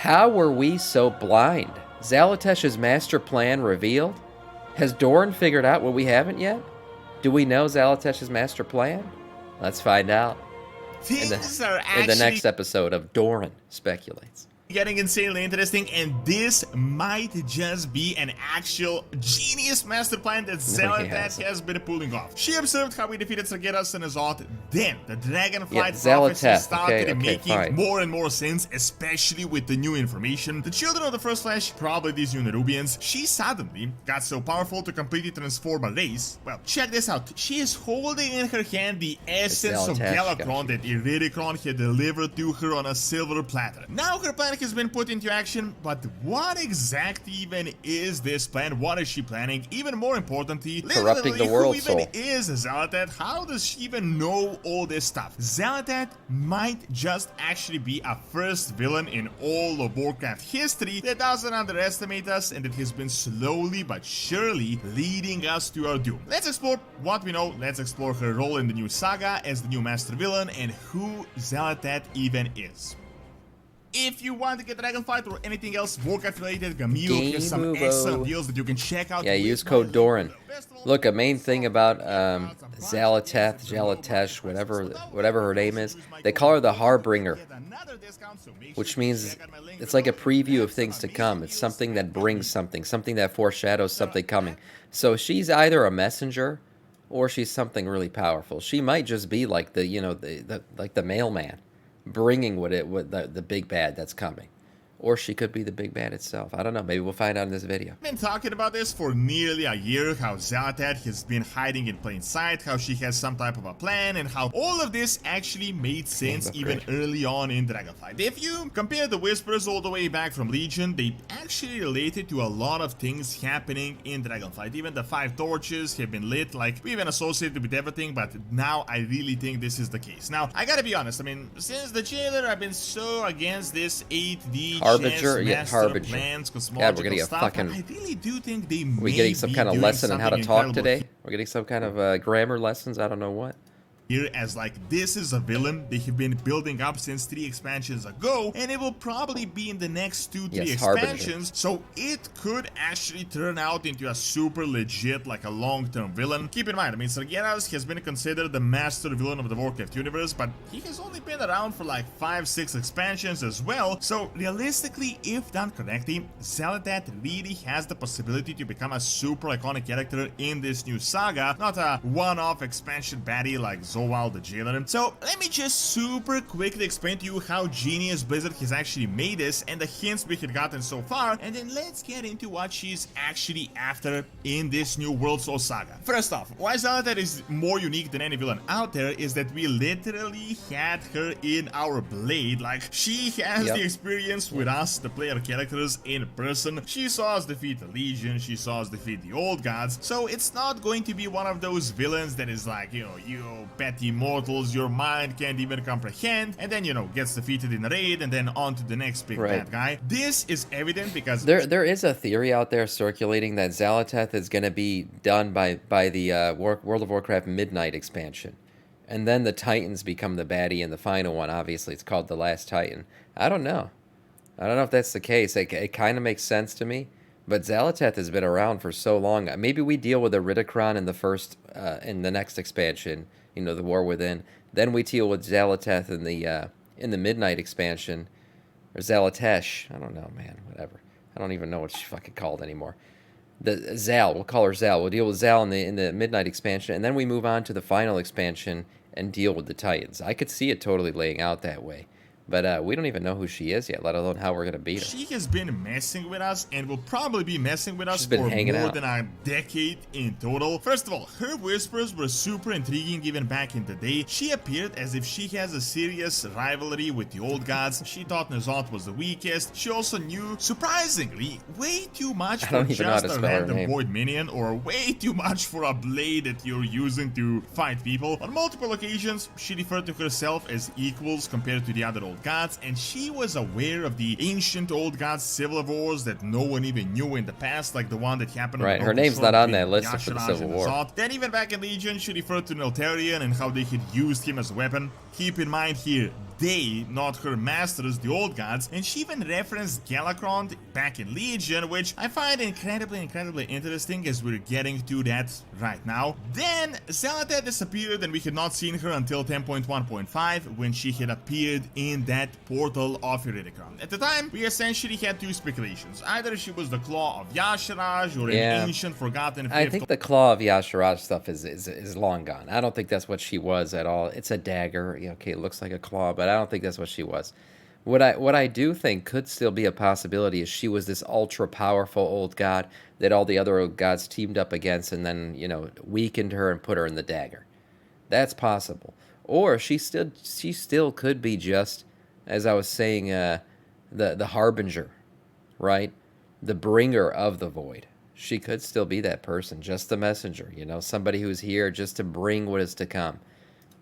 How were we so blind? Xal'atath's master plan revealed? Has Doran figured out what we haven't yet? Do we know Xal'atath's master plan? Let's find out Things are in the actually next episode of Doran Speculates. getting insanely interesting, and this might just be an actual genius master plan that Xal'atath has been pulling off. She observed how we defeated Sargeras and Azot, then the Dragonflight prophecies started making more and more sense, especially with the new information. The children of the First Flash, probably these new Nerubians, she suddenly got so powerful to completely transform a race. Well, check this out. She is holding in her hand the essence of Galakrond that Iridikron had delivered to her on a silver platter. Now her plan has been put into action, but what exactly even is this plan? What is she planning? Even more importantly, corrupting the world who even is Xal'atath? How does she even know all this stuff? Xal'atath might just actually be a first villain in all of Warcraft history that doesn't underestimate us and that has been slowly but surely leading us to our doom. Let's explore what we know. Let's explore her role in the new saga as the new master villain and who Xal'atath even is. If you want to get Dragonflight or anything else Warcraft related, Gamil has some excellent deals that you can check out. Yeah, use code Doran. Look, a main thing about Xal'atath, whatever her name is, they call her the Harbinger, which means it's like a preview of things to come. It's something that brings something that foreshadows something coming. So she's either a messenger or she's something really powerful. She might just be like the mailman, bringing the big bad that's coming. Or she could be the big bad itself. I don't know. Maybe we'll find out in this video. I've been talking about this for nearly a year, how Xal'atath has been hiding in plain sight, how she has some type of a plan, and how all of this actually made sense even early on in Dragonflight. If you compare the Whispers all the way back from Legion, they actually related to a lot of things happening in Dragonflight. Even the 5 torches have been lit, like we even associated with everything, but now I really think this is the case. Now, I gotta be honest, I mean, since the jailer, I've been so against this 8D Harbinger, yeah, Harbinger. God, we're getting a fucking. I really do think they we're getting some kind of lesson on how to talk today. We're getting some kind of grammar lessons. I don't know what. Here as like this is a villain they have been building up since 3 expansions ago, and it will probably be in the next 2-3 expansions, Harbinger. So it could actually turn out into a super legit, like a long-term villain. Keep in mind, I mean, Sargeras has been considered the master villain of the Warcraft universe, but he has only been around for like 5-6 expansions as well, so realistically, if done correctly, Xal'atath really has the possibility to become a super iconic character in this new saga, not a one-off expansion baddie like Zoal the Jailer. So let me just super quickly explain to you how genius Blizzard has actually made this and the hints we had gotten so far, and then let's get into what she's actually after in this new World Soul saga. First off, why Xal'atath is more unique than any villain out there is that we literally had her in our blade. Like, she has the experience with us, the player characters, in person. She saw us defeat the Legion, she saw us defeat the Old Gods, so it's not going to be one of those villains that is like, you petty mortals your mind can't even comprehend, and then, gets defeated in a raid, and then on to the next big bad guy. This is evident because there is a theory out there circulating that Xal'atath is going to be done by the World of Warcraft Midnight expansion, and then the Titans become the baddie in the final one. Obviously, it's called The Last Titan. I don't know if that's the case. It kind of makes sense to me. But Xal'atath has been around for so long. Maybe we deal with Iridikron in the next expansion, the War Within. Then we deal with Xal'atath in the Midnight expansion, or Xal'atath. I don't know, man. Whatever. I don't even know what she's fucking called anymore. The Zal. We'll call her Zal. We'll deal with Zal in the Midnight expansion, and then we move on to the final expansion and deal with the Titans. I could see it totally laying out that way. But we don't even know who she is yet, let alone how we're going to beat her. She has been messing with us and will probably be messing with us for more than a decade in total. First of all, her whispers were super intriguing even back in the day. She appeared as if she has a serious rivalry with the Old Gods. She thought N'Zoth was the weakest. She also knew, surprisingly, way too much for just a random void minion, or way too much for a blade that you're using to fight people. On multiple occasions, she referred to herself as equals compared to the other Old Gods, and she was aware of the ancient Old Gods civil wars that no one even knew in the past, like the one that happened. Right, her name's not on that list for the Civil War. Then even back in Legion, she referred to Neltharion and how they had used him as a weapon. Keep in mind here, they, not her masters, the old gods, and she even referenced Galacron back in Legion, which I find incredibly interesting, as we're getting to that right now. Then Xal'atath disappeared and we had not seen her until 10.1.5, when she had appeared in that portal of Iridicron. At the time, we essentially had two speculations. Either she was the Claw of Yasharaj or an ancient forgotten I think the Claw of Yasharaj stuff is long gone. I don't think that's what she was at all. It's a dagger. Yeah, okay, it looks like a claw, but I don't think that's what she was. What I do think could still be a possibility is she was this ultra powerful old god that all the other old gods teamed up against and then, you know, weakened her and put her in the dagger. That's possible. Or she still could be just, as I was saying, the Harbinger, right? The bringer of the void. She could still be that person, just the messenger, you know, somebody who's here just to bring what is to come.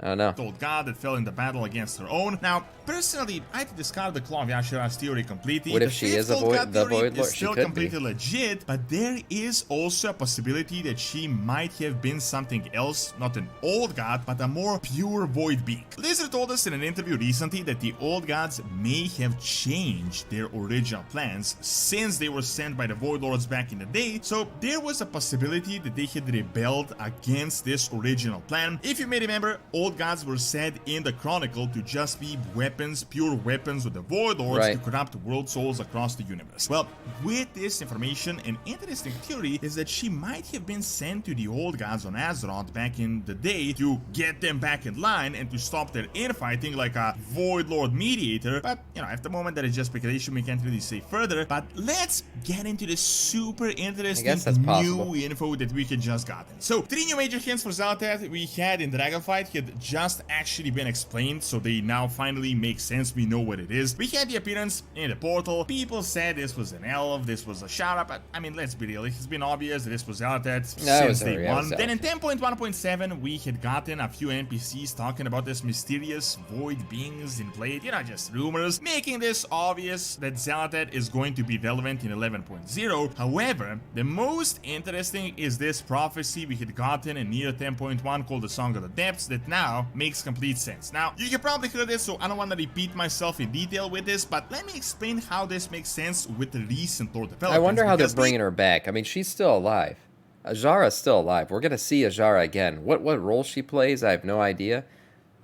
I don't know. Old god that fell in the battle against her own. Now, personally, I'd discard the Claw of Yasharaj's theory completely. What if she is the Void Lord? Is still completely legit, but there is also a possibility that she might have been something else, not an old god, but a more pure void being. Lizard told us in an interview recently that the old gods may have changed their original plans since they were sent by the Void Lords back in the day, so there was a possibility that they had rebelled against this original plan. If you may remember, old gods were said in the Chronicle to just be weapons, pure weapons of the Void Lords to corrupt world souls across the universe. Well, with this information, an interesting theory is that she might have been sent to the old gods on Azeroth back in the day to get them back in line and to stop their infighting like a Void Lord mediator. But, you know, at the moment that is just speculation, we can't really say further. But let's get into the super interesting new info that we had just gotten. So, 3 new major hints for Xal'atath we had in Dragonflight had just actually been explained, so they now finally make sense. We know what it is. We had the appearance in the portal. People said this was an elf, this was a Shara, but I mean, let's be real, it's been obvious that this was Xal'atath since day one. Then in 10.1.7 we had gotten a few NPCs talking about this mysterious void beings in Blade, you know, just rumors, making this obvious that Xal'atath is going to be relevant in 11.0. However, the most interesting is this prophecy we had gotten in near 10.1 called the Song of the Depths that now makes complete sense. Now, you have probably heard this, so I don't want to repeat myself in detail with this, but let me explain how this makes sense with the recent lore developments. I wonder how they're bringing her back. I mean, she's still alive. Azara's still alive. We're going to see Azara again. What role she plays, I have no idea,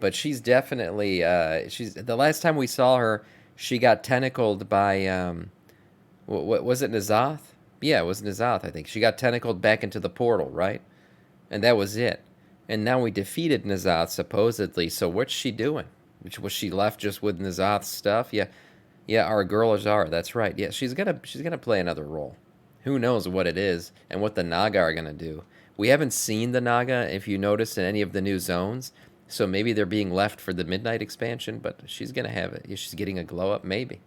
but she's definitely, the last time we saw her, she got tentacled by, what was it, N'Zoth? Yeah, it was N'Zoth, I think. She got tentacled back into the portal, right? And that was it. And now we defeated N'Zoth, supposedly, so what's she doing? Was she left just with N'Zoth's stuff? Yeah, our girl Azara, that's right. Yeah, she's gonna play another role. Who knows what it is, and what the Naga are gonna do. We haven't seen the Naga, if you notice, in any of the new zones, so maybe they're being left for the Midnight expansion, but she's gonna have it. She's getting a glow-up, maybe.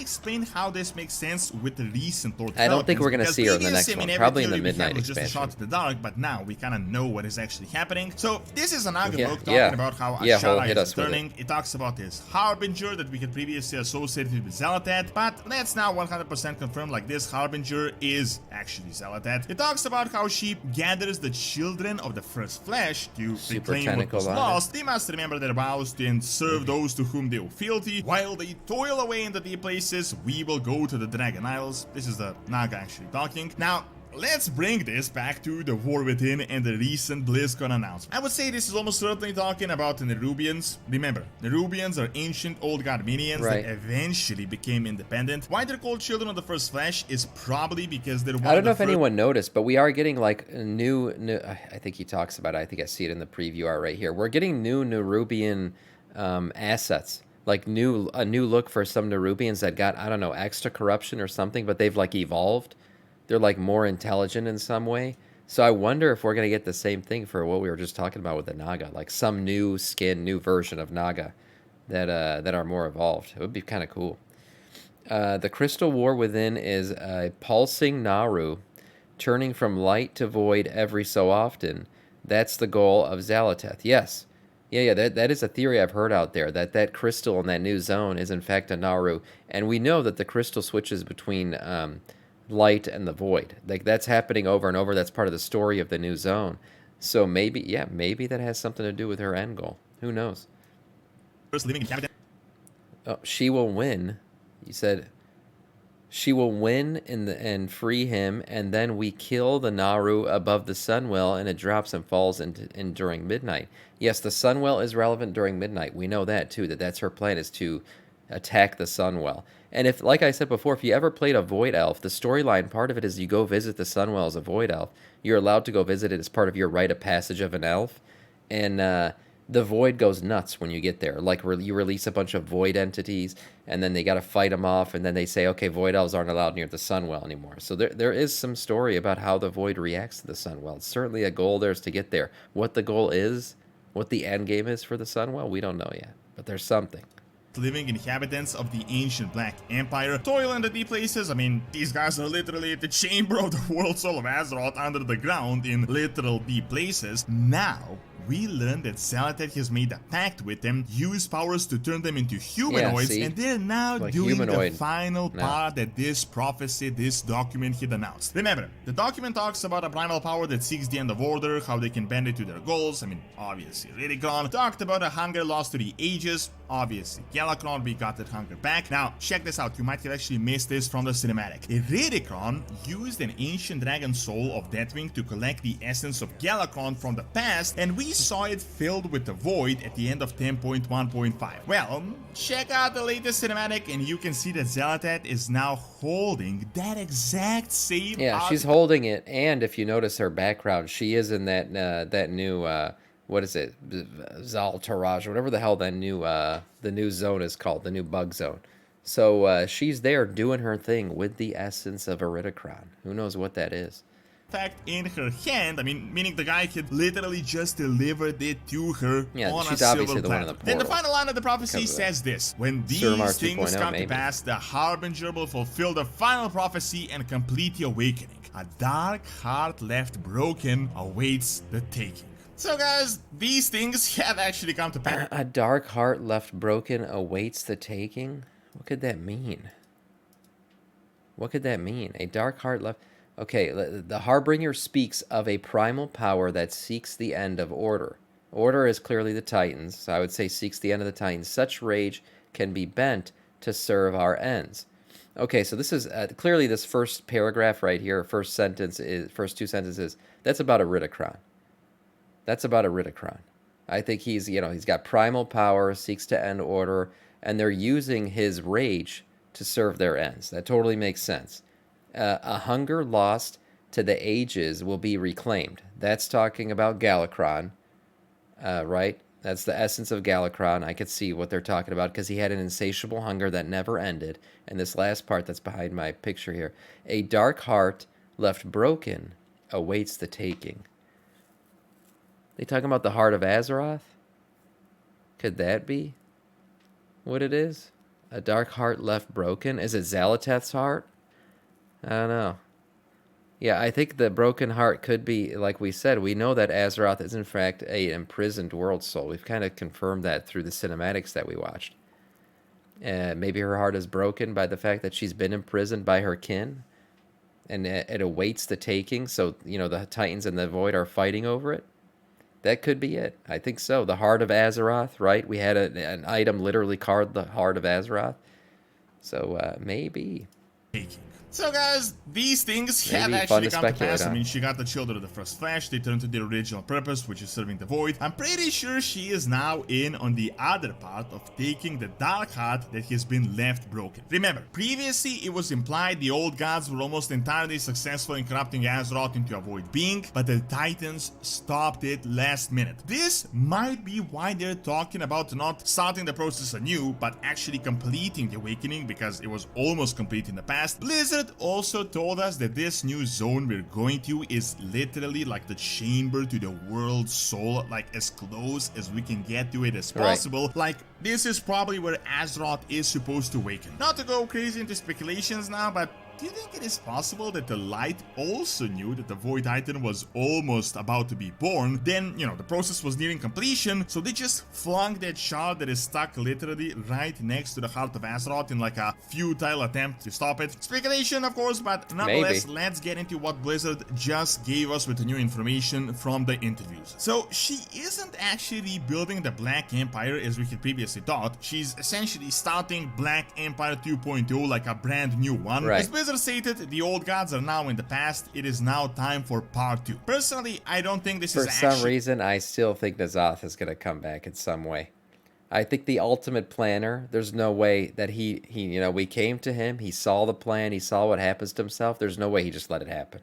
Explain how this makes sense with the recent lore. I don't think we're going to see her in the next one. Probably in the Midnight expansion. Just a shot in the dark, but now we kind of know what is actually happening. So this is an Naga book talking about how Ashara is returning. It talks about this Harbinger that we had previously associated with Xal'atath, but let's now 100% confirm like this Harbinger is actually Xal'atath. It talks about how she gathers the children of the first flesh to reclaim what was lost. They must remember their vows and serve those to whom they owe fealty. While they toil away in the deep places, we will go to the Dragon Isles. This is the Naga actually talking. Now, let's bring this back to the War Within and the recent BlizzCon announcement. I would say this is almost certainly talking about the Nerubians. Remember, Nerubians are ancient old god minions that eventually became independent. Why they're called Children of the First Flesh is probably because they're one I don't know if anyone noticed, but we are getting like new I think he talks about it. I think I see it in the preview art right here. We're getting new Nerubian assets. Like a new look for some Nerubians that got, I don't know, extra corruption or something, but they've like evolved. They're like more intelligent in some way. So I wonder if we're going to get the same thing for what we were just talking about with the Naga, like some new skin, new version of Naga that are more evolved. It would be kind of cool. The Crystal War Within is a pulsing Naru, turning from light to void every so often. That's the goal of Xal'atath. Yes. Yeah, that is a theory I've heard out there, that crystal in that new zone is in fact a Naru, and we know that the crystal switches between light and the void. Like, that's happening over and over, that's part of the story of the new zone. So maybe that has something to do with her end goal. Who knows? Living in Oh, she will win. You said she will win and free him, and then we kill the Naru above the Sunwell, and it drops and falls in during midnight. Yes, the Sunwell is relevant during midnight. We know that too. That's her plan, is to attack the Sunwell. And if, like I said before, if you ever played a Void Elf, the storyline part of it is you go visit the Sunwell as a Void Elf. You're allowed to go visit it as part of your rite of passage of an elf, and the Void goes nuts when you get there. Like, you release a bunch of Void entities, and then they got to fight them off, and then they say, okay, Void Elves aren't allowed near the Sunwell anymore. So there is some story about how the Void reacts to the Sunwell. It's certainly a goal theirs to get there. What the goal is, what the end game is for the Sunwell, we don't know yet. But there's something. Living inhabitants of the ancient Black Empire toil in the deep places. I mean, these guys are literally at the chamber of the world soul of Azeroth under the ground in literal deep places. Now, we learn that Xal'atath has made a pact with them, used powers to turn them into humanoids, and they're now like doing the final part that this prophecy, this document had announced. Remember, the document talks about a primal power that seeks the end of order, how they can bend it to their goals. I mean, obviously, Ridicron talked about a hunger lost to the ages. Obviously, Galakrond, we got that hunger back. Now, check this out. You might have actually missed this from the cinematic. Ridicron used an ancient dragon soul of Deathwing to collect the essence of Galakrond from the past, and we saw it filled with the void at the end of 10.1.5. Well, check out the latest cinematic, and you can see that Xal'atath is now holding that exact same. Yeah, she's holding it, and if you notice her background, she is in that new. What is it? Xal'atath, or whatever the hell that new the new zone is called, the new bug zone. So she's there doing her thing with the essence of Iridicron. Who knows what that is? Fact in her hand, I mean, meaning the guy had literally just delivered it to her on a silver platter. Then the final line of the prophecy says this: when these things come to pass, the Harbinger will fulfill the final prophecy and complete the awakening. A dark heart left broken awaits the taking. So guys, these things have actually come to pass. A dark heart left broken awaits the taking? What could that mean? What could that mean? A dark heart left... Okay, the Harbinger speaks of a primal power that seeks the end of order. Order is clearly the Titans, so I would say seeks the end of the Titans. Such rage can be bent to serve our ends. Okay, so this is clearly this first paragraph right here, first two sentences, that's about Iridicron. That's about Iridicron. I think he's got primal power, seeks to end order, and they're using his rage to serve their ends. That totally makes sense. A hunger lost to the ages will be reclaimed. That's talking about Galakrond, right? That's the essence of Galakrond. I could see what they're talking about because he had an insatiable hunger that never ended. And this last part that's behind my picture here. A dark heart left broken awaits the taking. They talking about the heart of Azeroth? Could that be what it is? A dark heart left broken? Is it Xal'atath's heart? I don't know. Yeah, I think the broken heart could be, like we said, we know that Azeroth is in fact a imprisoned world soul. We've kind of confirmed that through the cinematics that we watched. Maybe her heart is broken by the fact that she's been imprisoned by her kin, and it awaits the taking, so, the Titans and the Void are fighting over it. That could be it. I think so. The Heart of Azeroth, right? We had an item literally called the Heart of Azeroth. So, maybe. So guys, these things have actually come to pass. I mean, she got the children of the first flesh, they turned to their original purpose, which is serving the Void. I'm pretty sure she is now in on the other part of taking the dark heart that has been left broken. Remember, previously it was implied the old gods were almost entirely successful in corrupting Azeroth into a void being, but the Titans stopped it last minute. This might be why they're talking about not starting the process anew, but actually completing the awakening, because it was almost complete in the past. Blizzard also told us that this new zone we're going to is literally like the chamber to the world soul, like as close as we can get to it as possible. Right. Like, this is probably where Azeroth is supposed to awaken. Not to go crazy into speculations now, but do you think it is possible that the Light also knew that the Void Titan was almost about to be born? Then, the process was nearing completion, so they just flung that shard that is stuck literally right next to the heart of Azeroth in like a futile attempt to stop it. Speculation, of course, but nonetheless, let's get into what Blizzard just gave us with the new information from the interviews. So, she isn't actually rebuilding the Black Empire as we had previously thought. She's essentially starting Black Empire 2.0 like a brand new one. Right. As Blizzard stated, the old gods are now in the past. It is now time for part 2. Personally, I don't think this is For some reason, I still think Xal'atath is going to come back in some way. I think the ultimate planner, there's no way that he we came to him, he saw the plan, he saw what happens to himself. There's no way he just let it happen.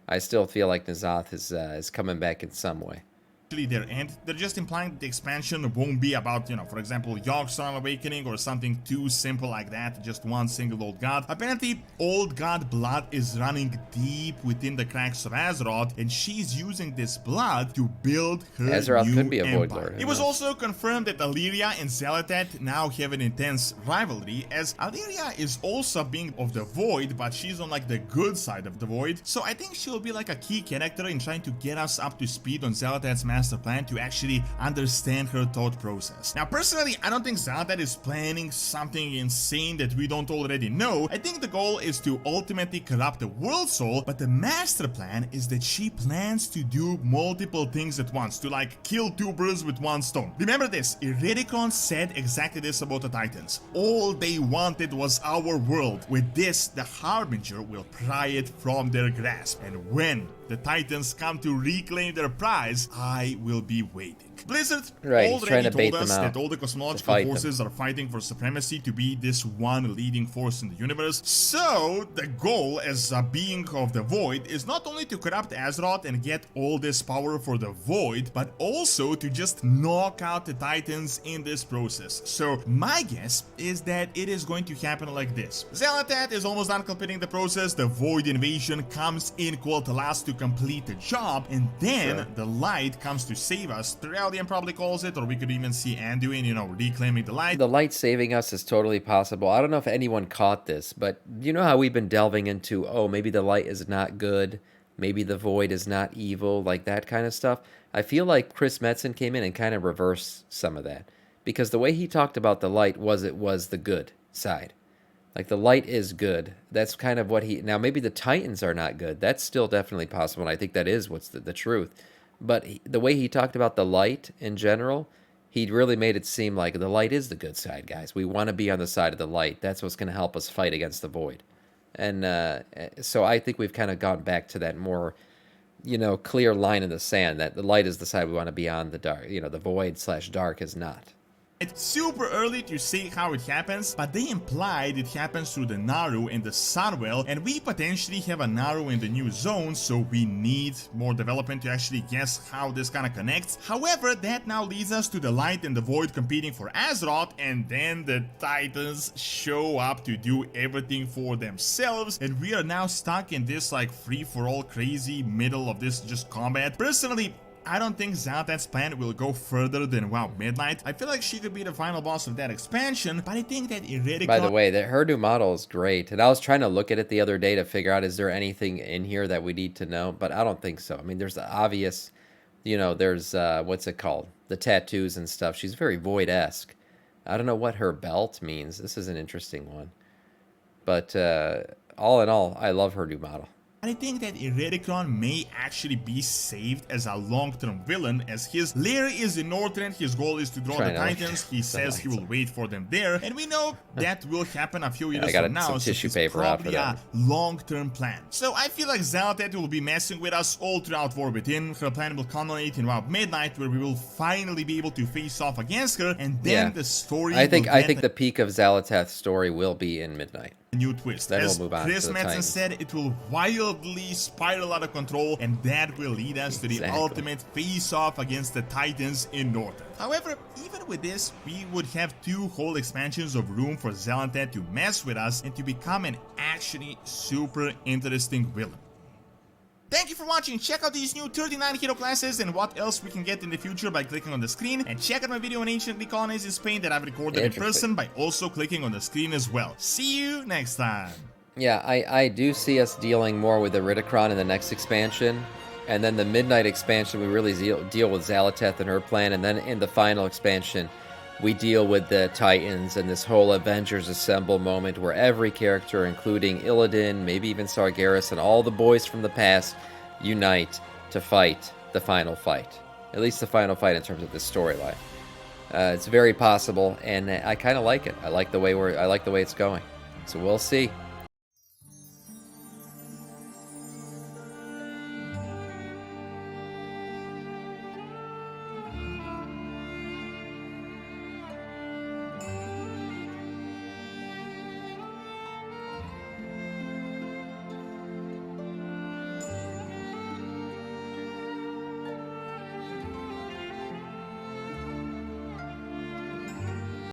I still feel like Xal'atath is coming back in some way. There, and they're just implying that the expansion won't be about, for example, Yogg-Saron Awakening or something too simple like that, just one single old god. Apparently, old god blood is running deep within the cracks of Azeroth, and she's using this blood to build her Azeroth new could be a empire. Void Lord. It was also confirmed that Illyria and Xal'atath now have an intense rivalry, as Illyria is also being of the Void, but she's on like the good side of the Void, so I think she'll be like a key character in trying to get us up to speed on Xal'atath's master plan to actually understand her thought process. Now, personally, I don't think Xal'atath is planning something insane that we don't already know. I think the goal is to ultimately corrupt the World Soul, but the master plan is that she plans to do multiple things at once, to like kill two birds with one stone. Remember this, Iridikon said exactly this about the Titans. All they wanted was our world. With this, the Harbinger will pry it from their grasp, and when the Titans come to reclaim their prize, I will be waiting. Blizzard already told us that all the cosmological forces are fighting for supremacy to be this one leading force in the universe. So, the goal as a being of the Void is not only to corrupt Azeroth and get all this power for the Void, but also to just knock out the Titans in this process. So, my guess is that it is going to happen like this. Xal'atath is almost done completing the process, the Void invasion comes in quote last to complete the job, and then the Light comes to save us. Theralion probably calls it, or we could even see Anduin, reclaiming the Light. The Light saving us is totally possible. I don't know if anyone caught this, but you know how we've been delving into, oh, maybe the Light is not good, maybe the Void is not evil, like that kind of stuff. I feel like Chris Metzen came in and kind of reversed some of that, because the way he talked about the Light was it was the good side. Like, the Light is good. That's kind of what he... Now, maybe the Titans are not good. That's still definitely possible, and I think that is what's the truth. But the way he talked about the Light in general, he really made it seem like the Light is the good side, guys. We want to be on the side of the Light. That's what's going to help us fight against the Void. And so I think we've kind of gone back to that more, clear line in the sand, that the Light is the side we want to be on, the dark, the Void/dark is not. It's super early to say how it happens, but they implied it happens through the Naru and the Sunwell, and we potentially have a Naru in the new zone, so we need more development to actually guess how this kind of connects. However, that now leads us to the Light and the Void competing for Azeroth, and then the Titans show up to do everything for themselves, and we are now stuck in this like free-for-all crazy middle of this just combat. Personally, I don't think Xal'atath's plan will go further than, Midnight. I feel like she could be the final boss of that expansion, but I think that Iridikon... By the way, her new model is great, and I was trying to look at it the other day to figure out, is there anything in here that we need to know? But I don't think so. I mean, there's the obvious, there's, what's it called? The tattoos and stuff. She's very Void-esque. I don't know what her belt means. This is an interesting one. But all in all, I love her new model. I think that Iridikon may actually be saved as a long-term villain, as his lair is in Northrend, his goal is to draw the Titans, he says he will wait for them there, and we know that will happen a few years from now, so it's probably a long-term plan. So I feel like Xal'atath will be messing with us all throughout War Within. Her plan will culminate in Midnight, where we will finally be able to face off against her, and then the story I think the peak of Xal'atath's story will be in Midnight. New twist. Then as we'll move on Chris to the Metzen Titans. said, it will wildly spiral out of control, and that will lead us to the ultimate face-off against the Titans in Northern. However, even with this, we would have 2 whole expansions of room for Xal'atath to mess with us and to become an actually super interesting villain. Thank you for watching. Check out these new 39 hero classes and what else we can get in the future by clicking on the screen, and check out my video on ancient Greek colonies in Spain that I've recorded in person by also clicking on the screen as well. See you next time! Yeah, I do see us dealing more with the Ridicron in the next expansion. And then the Midnight expansion, we really deal with Xal'atath and her plan. And then in the final expansion, we deal with the Titans and this whole Avengers Assemble moment where every character, including Illidan, maybe even Sargeras, and all the boys from the past, unite to fight the final fight. At least the final fight in terms of the storyline. It's very possible, and I kind of like it. I like the way it's going. So we'll see.